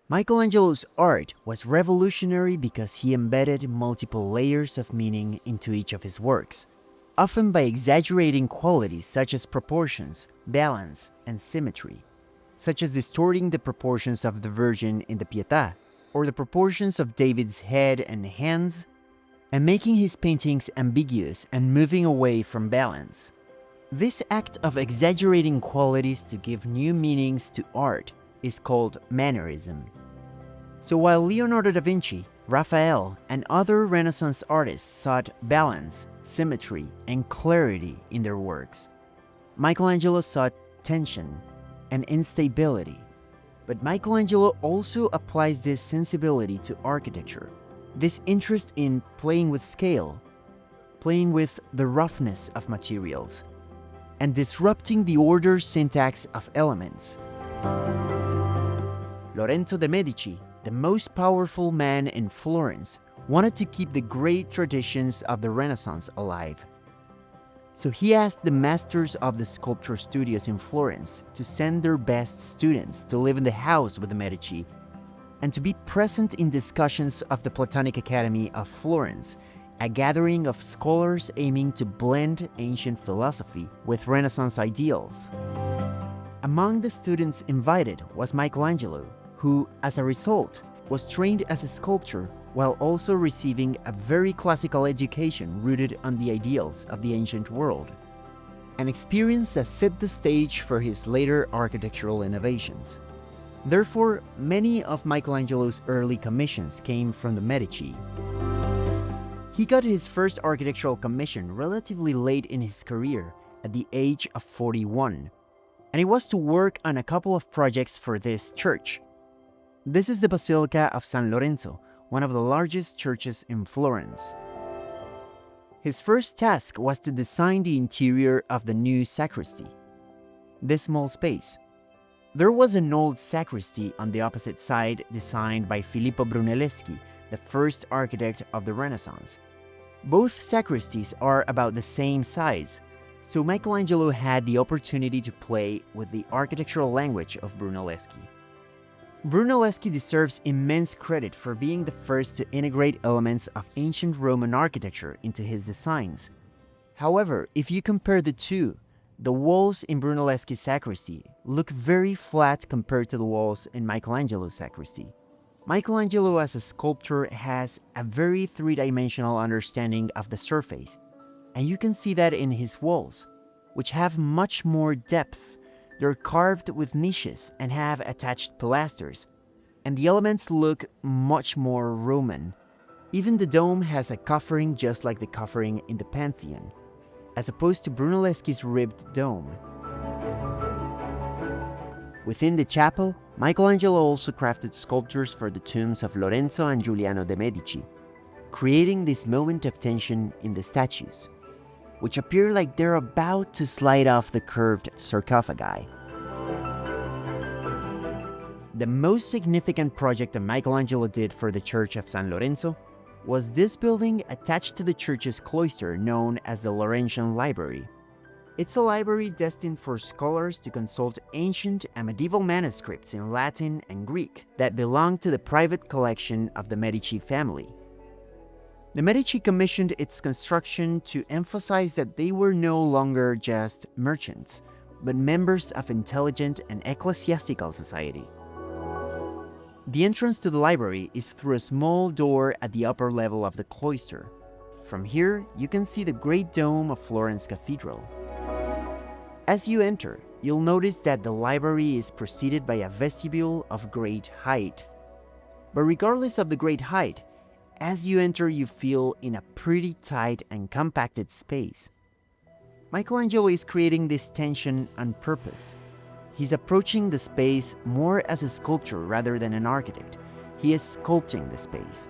Michelangelo's art was revolutionary because he embedded multiple layers of meaning into each of his works, often by exaggerating qualities such as proportions, balance, and symmetry, such as distorting the proportions of the Virgin in the Pietà, or the proportions of David's head and hands, and making his paintings ambiguous and moving away from balance. This act of exaggerating qualities to give new meanings to art is called mannerism. So while Leonardo da Vinci, Raphael, and other Renaissance artists sought balance, symmetry, and clarity in their works, Michelangelo sought tension and instability. But Michelangelo also applies this sensibility to architecture, this interest in playing with scale, playing with the roughness of materials, and disrupting the order syntax of elements. Lorenzo de' Medici, the most powerful man in Florence, wanted to keep the great traditions of the Renaissance alive. So he asked the masters of the sculpture studios in Florence to send their best students to live in the house with the Medici and to be present in discussions of the Platonic Academy of Florence, a gathering of scholars aiming to blend ancient philosophy with Renaissance ideals. Among the students invited was Michelangelo, who, as a result, was trained as a sculptor while also receiving a very classical education rooted on the ideals of the ancient world, an experience that set the stage for his later architectural innovations. Therefore, many of Michelangelo's early commissions came from the Medici. He got his first architectural commission relatively late in his career, at the age of 41, and it was to work on a couple of projects for this church. This is the Basilica of San Lorenzo, one of the largest churches in Florence. His first task was to design the interior of the new sacristy, this small space. There was an old sacristy on the opposite side designed by Filippo Brunelleschi, the first architect of the Renaissance. Both sacristies are about the same size, so Michelangelo had the opportunity to play with the architectural language of Brunelleschi. Brunelleschi deserves immense credit for being the first to integrate elements of ancient Roman architecture into his designs. However, if you compare the two, the walls in Brunelleschi's sacristy look very flat compared to the walls in Michelangelo's sacristy. Michelangelo as a sculptor has a very three-dimensional understanding of the surface, and you can see that in his walls, which have much more depth. They're carved with niches and have attached pilasters, and the elements look much more Roman. Even the dome has a covering just like the covering in the Pantheon, as opposed to Brunelleschi's ribbed dome. Within the chapel, Michelangelo also crafted sculptures for the tombs of Lorenzo and Giuliano de' Medici, creating this moment of tension in the statues, which appear like they're about to slide off the curved sarcophagi. The most significant project that Michelangelo did for the Church of San Lorenzo was this building attached to the church's cloister known as the Laurentian Library. It's a library destined for scholars to consult ancient and medieval manuscripts in Latin and Greek that belonged to the private collection of the Medici family. The Medici commissioned its construction to emphasize that they were no longer just merchants, but members of intelligent and ecclesiastical society. The entrance to the library is through a small door at the upper level of the cloister. From here, you can see the great dome of Florence Cathedral. As you enter, you'll notice that the library is preceded by a vestibule of great height. But regardless of the great height, as you enter, you feel in a pretty tight and compacted space. Michelangelo is creating this tension on purpose. He's approaching the space more as a sculptor rather than an architect. He is sculpting the space.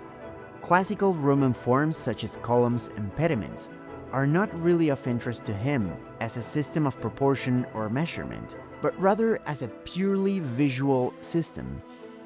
Classical Roman forms such as columns and pediments are not really of interest to him as a system of proportion or measurement, but rather as a purely visual system.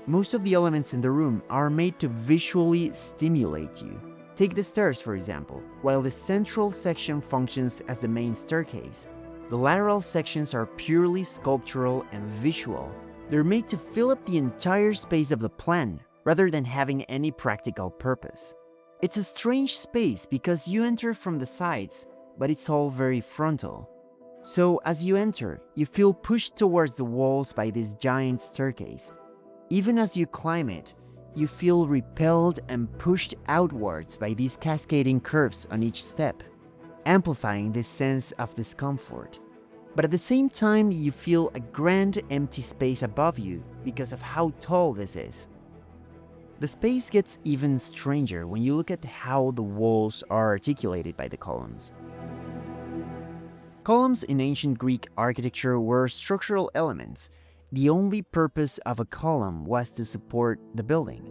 Most of the elements in the room are made to visually stimulate you. Take the stairs, for example. While the central section functions as the main staircase, the lateral sections are purely sculptural and visual. They're made to fill up the entire space of the plan, rather than having any practical purpose. It's a strange space because you enter from the sides, but it's all very frontal. So as you enter, you feel pushed towards the walls by this giant staircase. Even as you climb it, you feel repelled and pushed outwards by these cascading curves on each step, amplifying this sense of discomfort. But at the same time, you feel a grand empty space above you because of how tall this is. The space gets even stranger when you look at how the walls are articulated by the columns. Columns in ancient Greek architecture were structural elements. The only purpose of a column was to support the building.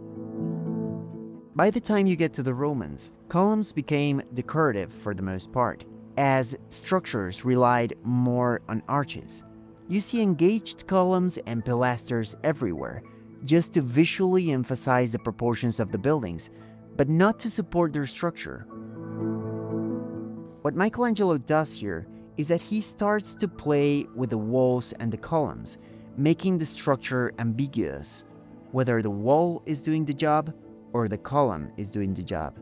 By the time you get to the Romans, columns became decorative for the most part, as structures relied more on arches. You see engaged columns and pilasters everywhere, just to visually emphasize the proportions of the buildings, but not to support their structure. What Michelangelo does here is that he starts to play with the walls and the columns, making the structure ambiguous, whether the wall is doing the job or the column is doing the job.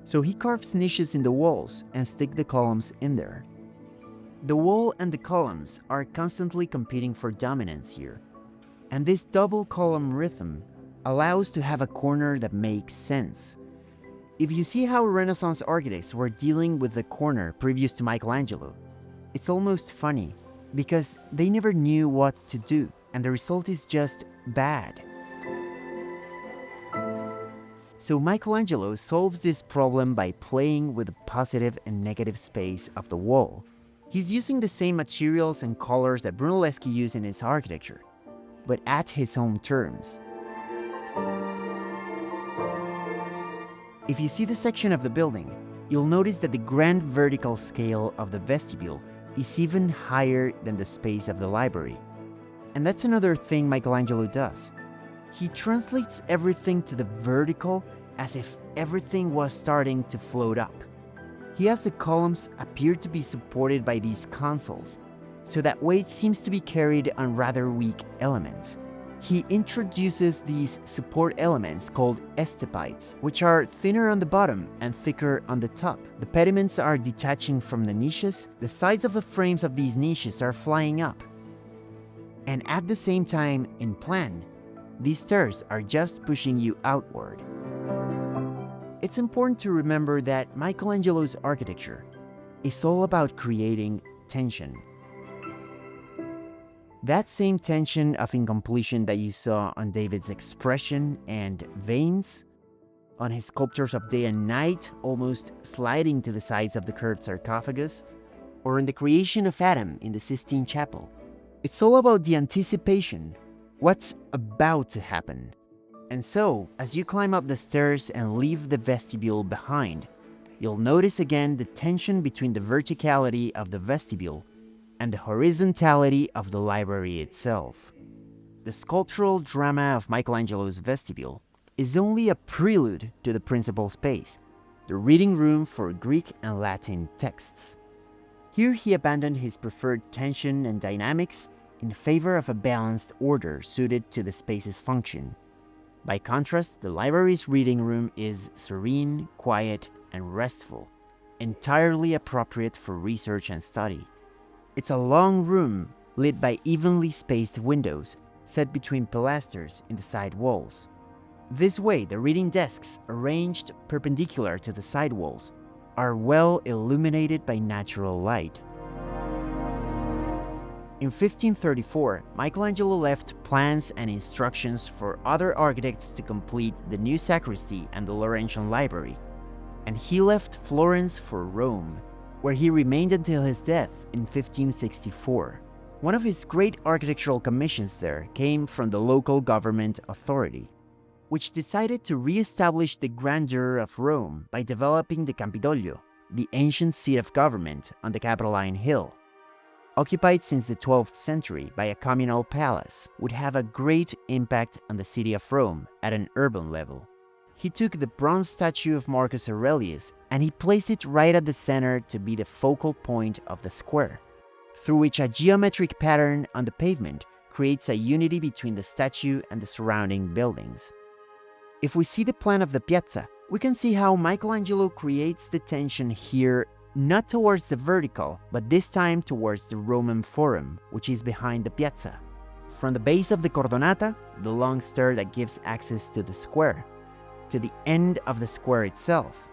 So he carves niches in the walls and sticks the columns in there. The wall and the columns are constantly competing for dominance here, and this double column rhythm allows to have a corner that makes sense. If you see how Renaissance architects were dealing with the corner previous to Michelangelo, it's almost funny, because they never knew what to do, and the result is just bad. So Michelangelo solves this problem by playing with the positive and negative space of the wall. He's using the same materials and colors that Brunelleschi used in his architecture, but at his own terms. If you see the section of the building, you'll notice that the grand vertical scale of the vestibule is even higher than the space of the library. And that's another thing Michelangelo does. He translates everything to the vertical as if everything was starting to float up. He has the columns appear to be supported by these consoles, so that weight seems to be carried on rather weak elements. He introduces these support elements called estepites, which are thinner on the bottom and thicker on the top. The pediments are detaching from the niches, the sides of the frames of these niches are flying up. And at the same time, in plan, these stairs are just pushing you outward. It's important to remember that Michelangelo's architecture is all about creating tension. That same tension of incompletion that you saw on David's expression and veins, on his sculptures of day and night almost sliding to the sides of the curved sarcophagus, or in the creation of Adam in the Sistine Chapel. It's all about the anticipation, what's about to happen. And so, as you climb up the stairs and leave the vestibule behind, you'll notice again the tension between the verticality of the vestibule and the horizontality of the library itself. The sculptural drama of Michelangelo's vestibule is only a prelude to the principal space, the reading room for Greek and Latin texts. Here he abandoned his preferred tension and dynamics in favor of a balanced order suited to the space's function. By contrast, the library's reading room is serene, quiet, and restful, entirely appropriate for research and study. It's a long room lit by evenly spaced windows set between pilasters in the side walls. This way, the reading desks, arranged perpendicular to the side walls, are well illuminated by natural light. In 1534, Michelangelo left plans and instructions for other architects to complete the new sacristy and the Laurentian Library, and he left Florence for Rome, where he remained until his death in 1564. One of his great architectural commissions there came from the local government authority, which decided to re-establish the grandeur of Rome by developing the Campidoglio, the ancient seat of government on the Capitoline Hill. Occupied since the 12th century by a communal palace, would have a great impact on the city of Rome at an urban level. He took the bronze statue of Marcus Aurelius and he placed it right at the center to be the focal point of the square, through which a geometric pattern on the pavement creates a unity between the statue and the surrounding buildings. If we see the plan of the piazza, we can see how Michelangelo creates the tension here, not towards the vertical, but this time towards the Roman Forum, which is behind the piazza. From the base of the Cordonata, the long stair that gives access to the square, to the end of the square itself,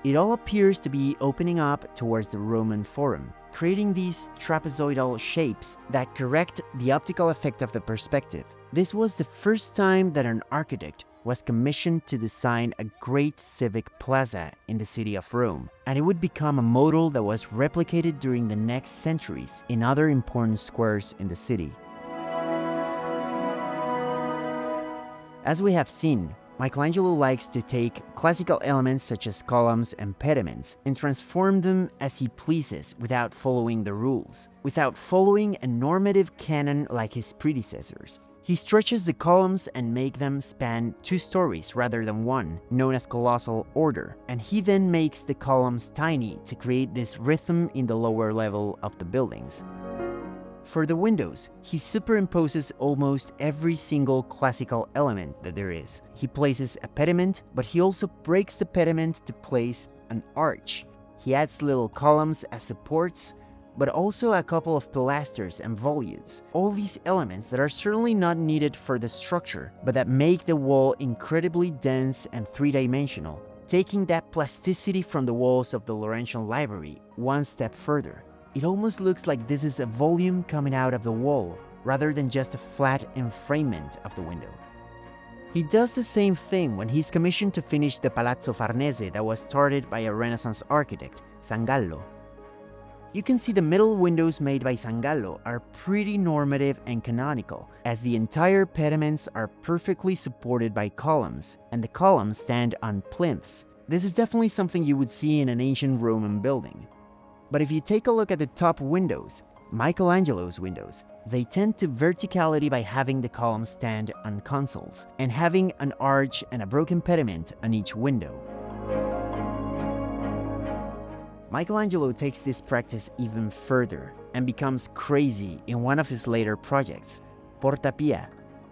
it all appears to be opening up towards the Roman Forum, creating these trapezoidal shapes that correct the optical effect of the perspective. This was the first time that an architect was commissioned to design a great civic plaza in the city of Rome, and it would become a model that was replicated during the next centuries in other important squares in the city. As we have seen, Michelangelo likes to take classical elements such as columns and pediments and transform them as he pleases without following the rules, without following a normative canon like his predecessors. He stretches the columns and make them span 2 stories rather than 1, known as colossal order, and he then makes the columns tiny to create this rhythm in the lower level of the buildings. For the windows, he superimposes almost every single classical element that there is. He places a pediment, but he also breaks the pediment to place an arch. He adds little columns as supports, but also a couple of pilasters and volutes. All these elements that are certainly not needed for the structure, but that make the wall incredibly dense and 3-dimensional, taking that plasticity from the walls of the Laurentian Library one step further. It almost looks like this is a volume coming out of the wall, rather than just a flat enframement of the window. He does the same thing when he's commissioned to finish the Palazzo Farnese that was started by a Renaissance architect, Sangallo. You can see the middle windows made by Sangallo are pretty normative and canonical, as the entire pediments are perfectly supported by columns, and the columns stand on plinths. This is definitely something you would see in an ancient Roman building. But if you take a look at the top windows, Michelangelo's windows, they tend to verticality by having the columns stand on consoles and having an arch and a broken pediment on each window. Michelangelo takes this practice even further and becomes crazy in one of his later projects, Porta Pia,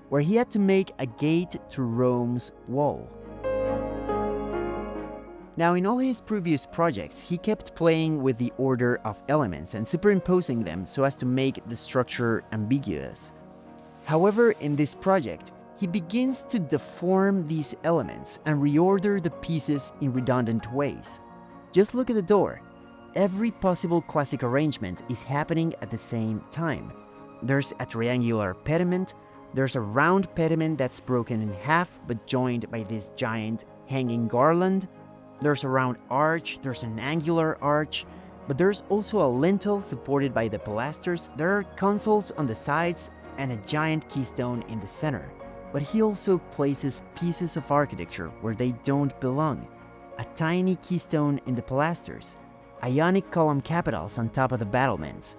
where he had to make a gate to Rome's wall. Now, in all his previous projects, he kept playing with the order of elements and superimposing them so as to make the structure ambiguous. However, in this project, he begins to deform these elements and reorder the pieces in redundant ways. Just look at the door. Every possible classic arrangement is happening at the same time. There's a triangular pediment, there's a round pediment that's broken in half but joined by this giant hanging garland. There's a round arch, there's an angular arch, but there's also a lintel supported by the pilasters. There are consoles on the sides and a giant keystone in the center. But he also places pieces of architecture where they don't belong. A tiny keystone in the pilasters, Ionic column capitals on top of the battlements.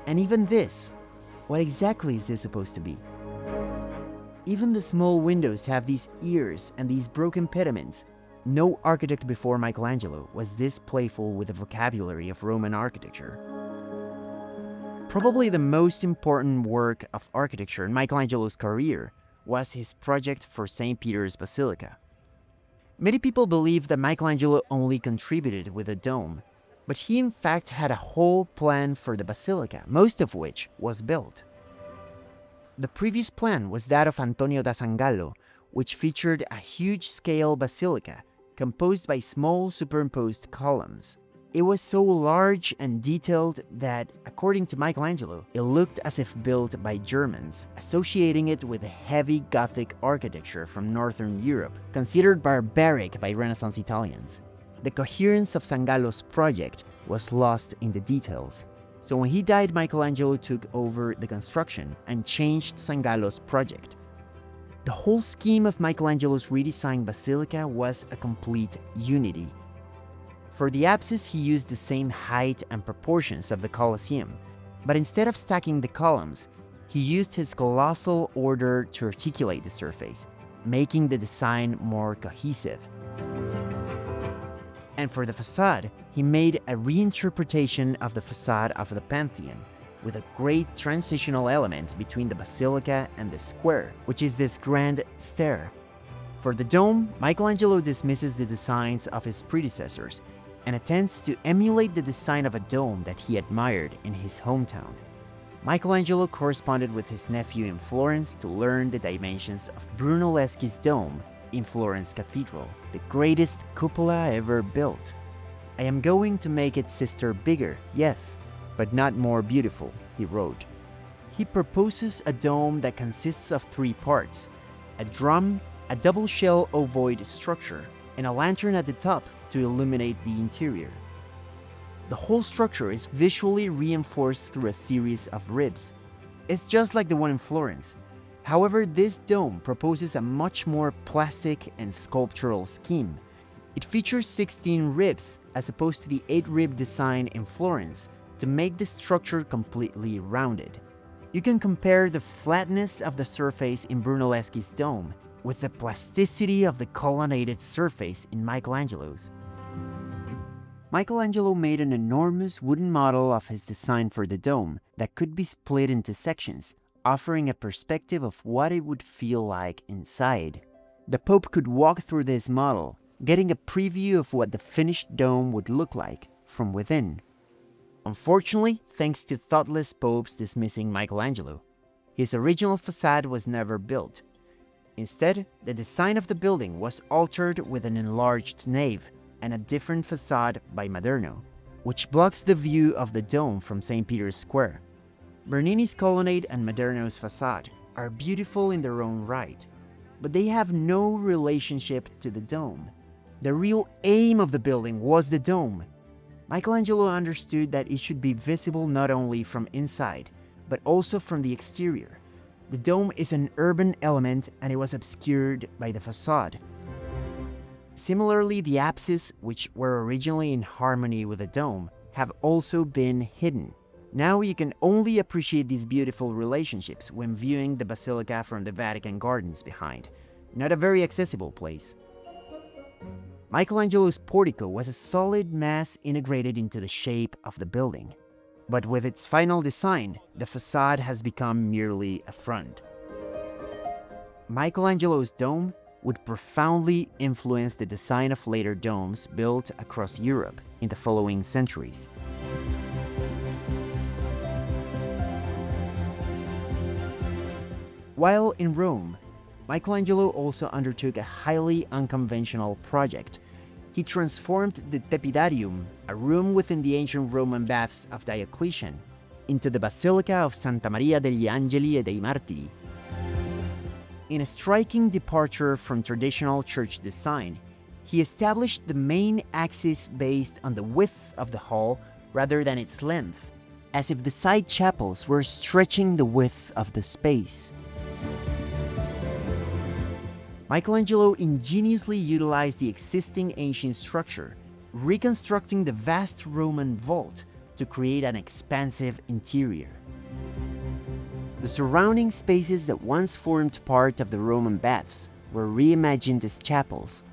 And even this, what exactly is this supposed to be? Even the small windows have these ears and these broken pediments. No architect before Michelangelo was this playful with the vocabulary of Roman architecture. Probably the most important work of architecture in Michelangelo's career was his project for St. Peter's Basilica. Many people believe that Michelangelo only contributed with a dome, but he in fact had a whole plan for the basilica, most of which was built. The previous plan was that of Antonio da Sangallo, which featured a huge-scale basilica composed by small superimposed columns. It was so large and detailed that, according to Michelangelo, it looked as if built by Germans, associating it with a heavy Gothic architecture from Northern Europe, considered barbaric by Renaissance Italians. The coherence of Sangallo's project was lost in the details. So when he died, Michelangelo took over the construction and changed Sangallo's project. The whole scheme of Michelangelo's redesigned basilica was a complete unity. For the apsis, he used the same height and proportions of the Colosseum, but instead of stacking the columns, he used his colossal order to articulate the surface, making the design more cohesive. And for the facade, he made a reinterpretation of the facade of the Pantheon, with a great transitional element between the basilica and the square, which is this grand stair. For the dome, Michelangelo dismisses the designs of his predecessors and attempts to emulate the design of a dome that he admired in his hometown. Michelangelo corresponded with his nephew in Florence to learn the dimensions of Brunelleschi's dome in Florence Cathedral, the greatest cupola ever built. "I am going to make its sister bigger, yes, but not more beautiful," he wrote. He proposes a dome that consists of three parts: a drum, a double-shell ovoid structure, and a lantern at the top to illuminate the interior. The whole structure is visually reinforced through a series of ribs. It's just like the one in Florence. However, this dome proposes a much more plastic and sculptural scheme. It features 16 ribs as opposed to the 8-rib design in Florence to make the structure completely rounded. You can compare the flatness of the surface in Brunelleschi's dome with the plasticity of the colonnaded surface in Michelangelo's. Michelangelo made an enormous wooden model of his design for the dome that could be split into sections, offering a perspective of what it would feel like inside. The Pope could walk through this model, getting a preview of what the finished dome would look like from within. Unfortunately, thanks to thoughtless popes dismissing Michelangelo, his original facade was never built. Instead, the design of the building was altered with an enlarged nave and a different facade by Maderno, which blocks the view of the dome from St. Peter's Square. Bernini's colonnade and Maderno's facade are beautiful in their own right, but they have no relationship to the dome. The real aim of the building was the dome. Michelangelo understood that it should be visible not only from inside, but also from the exterior. The dome is an urban element and it was obscured by the facade. Similarly, the apses, which were originally in harmony with the dome, have also been hidden. Now you can only appreciate these beautiful relationships when viewing the Basilica from the Vatican Gardens behind. Not a very accessible place. Michelangelo's portico was a solid mass integrated into the shape of the building. But with its final design, the facade has become merely a front. Michelangelo's dome would profoundly influence the design of later domes built across Europe in the following centuries. While in Rome, Michelangelo also undertook a highly unconventional project. He transformed the Tepidarium, a room within the ancient Roman baths of Diocletian, into the Basilica of Santa Maria degli Angeli e dei Martiri. In a striking departure from traditional church design, he established the main axis based on the width of the hall rather than its length, as if the side chapels were stretching the width of the space. Michelangelo ingeniously utilized the existing ancient structure, reconstructing the vast Roman vault to create an expansive interior. The surrounding spaces that once formed part of the Roman baths were reimagined as chapels,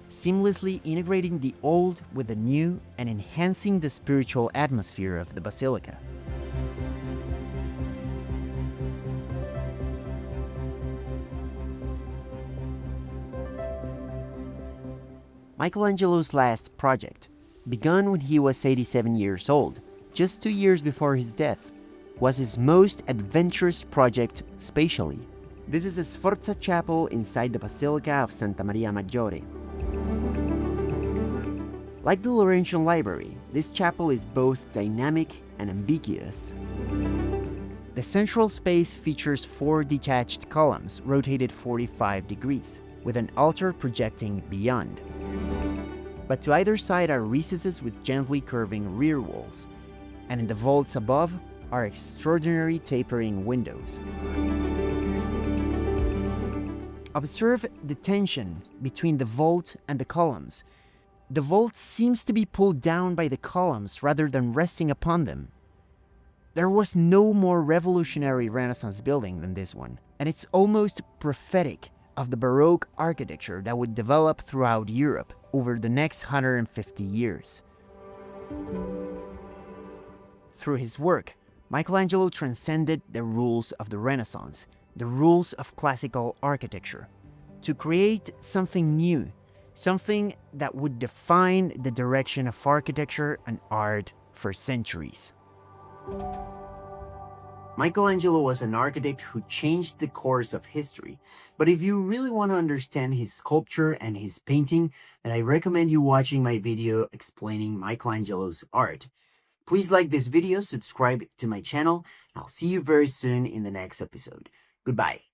seamlessly integrating the old with the new and enhancing the spiritual atmosphere of the basilica. Michelangelo's last project, begun when he was 87 years old, just 2 years before his death, was his most adventurous project spatially. This is the Sforza Chapel inside the Basilica of Santa Maria Maggiore. Like the Laurentian Library, this chapel is both dynamic and ambiguous. The central space features 4 detached columns rotated 45 degrees, with an altar projecting beyond. But to either side are recesses with gently curving rear walls, and in the vaults above are extraordinary tapering windows. Observe the tension between the vault and the columns. The vault seems to be pulled down by the columns rather than resting upon them. There was no more revolutionary Renaissance building than this one, and it's almost prophetic of the Baroque architecture that would develop throughout Europe over the next 150 years. Through his work, Michelangelo transcended the rules of the Renaissance, the rules of classical architecture, to create something new, something that would define the direction of architecture and art for centuries. Michelangelo was an architect who changed the course of history, but if you really want to understand his sculpture and his painting, then I recommend you watching my video explaining Michelangelo's art. Please like this video, subscribe to my channel, and I'll see you very soon in the next episode. Goodbye.